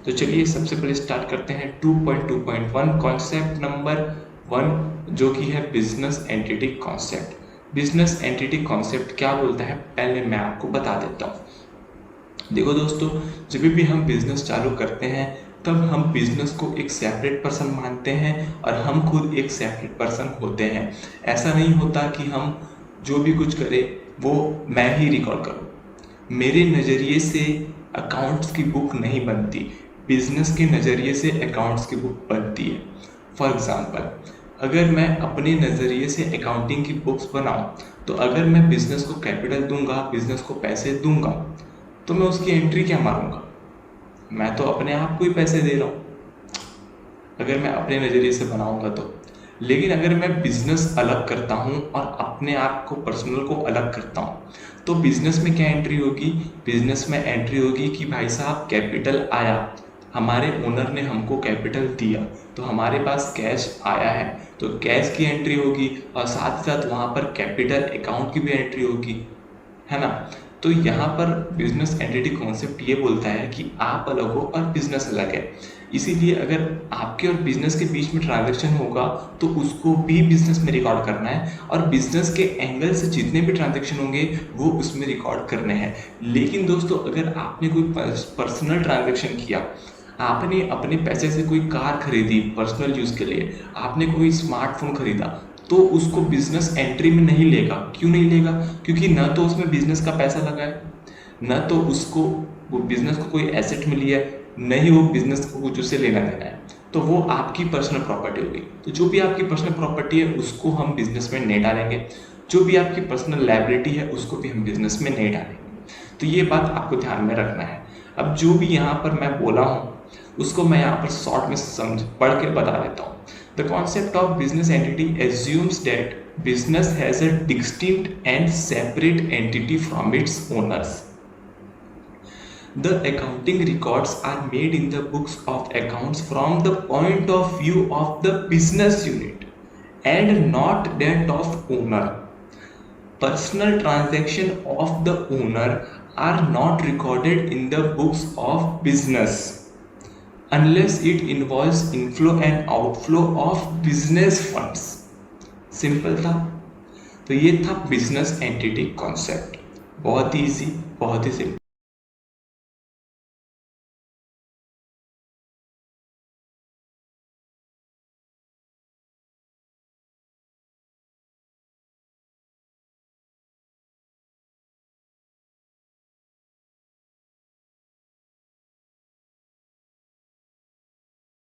तो चलिए सबसे पहले स्टार्ट करते हैं 2.2.1 कॉन्सेप्ट नंबर 1, जो कि है business entity concept. Business entity concept क्या बोलता है पहले मैं आपको बता देता हूँ। देखो दोस्तों, जब भी हम बिजनेस चालू करते हैं तब हम बिजनेस को एक सेपरेट पर्सन मानते हैं और हम खुद एक सेपरेट पर्सन होते हैं। ऐसा नहीं होता कि हम जो भी कुछ करें वो मैं ही रिकॉर्ड करूँ। मेरे नज़रिए से अकाउंट्स की बुक नहीं बनती, बिजनेस के नज़रिए से अकाउंट्स की बुक बनती है। फॉर एग्ज़ाम्पल, अगर मैं अपने नज़रिए से अकाउंटिंग की बुक्स बनाऊं तो अगर मैं बिजनेस को कैपिटल दूंगा, बिजनेस को पैसे दूंगा, तो मैं उसकी एंट्री क्या मारूंगा? मैं तो अपने आप को ही पैसे दे रहा हूँ अगर मैं अपने नज़रिए से बनाऊंगा तो। लेकिन अगर मैं बिजनेस अलग करता हूँ और अपने आप को पर्सनल को अलग करता हूँ तो बिजनेस में क्या एंट्री होगी? बिजनेस में एंट्री होगी कि भाई साहब कैपिटल आया, हमारे ओनर ने हमको कैपिटल दिया तो हमारे पास कैश आया है, तो कैश की एंट्री होगी और साथ ही साथ वहाँ पर कैपिटल अकाउंट की भी एंट्री होगी, है ना। तो यहाँ पर बिजनेस एंटिटी कॉन्सेप्ट ये बोलता है कि आप अलग हो और बिजनेस अलग है। इसीलिए अगर आपके और बिजनेस के बीच में ट्रांजैक्शन होगा तो उसको भी बिजनेस में रिकॉर्ड करना है और बिजनेस के एंगल से जितने भी ट्रांजैक्शन होंगे वो उसमें रिकॉर्ड करने हैं। लेकिन दोस्तों, अगर आपने कोई पर्सनल ट्रांजैक्शन किया, आपने अपने पैसे से कोई कार खरीदी पर्सनल यूज़ के लिए, आपने कोई स्मार्टफोन खरीदा, तो उसको बिजनेस एंट्री में नहीं लेगा। क्यों नहीं लेगा? क्योंकि ना तो उसमें बिजनेस का पैसा लगा है, ना तो उसको वो बिजनेस को कोई एसेट मिली है, न ही वो बिजनेस को कुछ उससे लेना देना है। तो वो आपकी पर्सनल प्रॉपर्टी होगी। तो जो भी आपकी पर्सनल प्रॉपर्टी है उसको हम बिजनेस में नहीं डालेंगे, जो भी आपकी पर्सनल लायबिलिटी है उसको भी हम बिजनेस में नहीं डालेंगे। तो ये बात आपको ध्यान में रखना है। अब जो भी यहाँ पर मैं बोला हूँ उसको मैं यहाँ पर शॉर्ट में समझ पढ़ के बता देता हूँ। The concept of business entity assumes that business has a distinct and separate entity from its owners. The accounting records are made in the books of accounts from the point of view of the business unit and not that of owner. Personal transaction of the owner are not recorded in the books of business unless it involves inflow and outflow of business funds. Simple था। तो ये था business entity concept. बहुत ही easy, बहुत ही simple.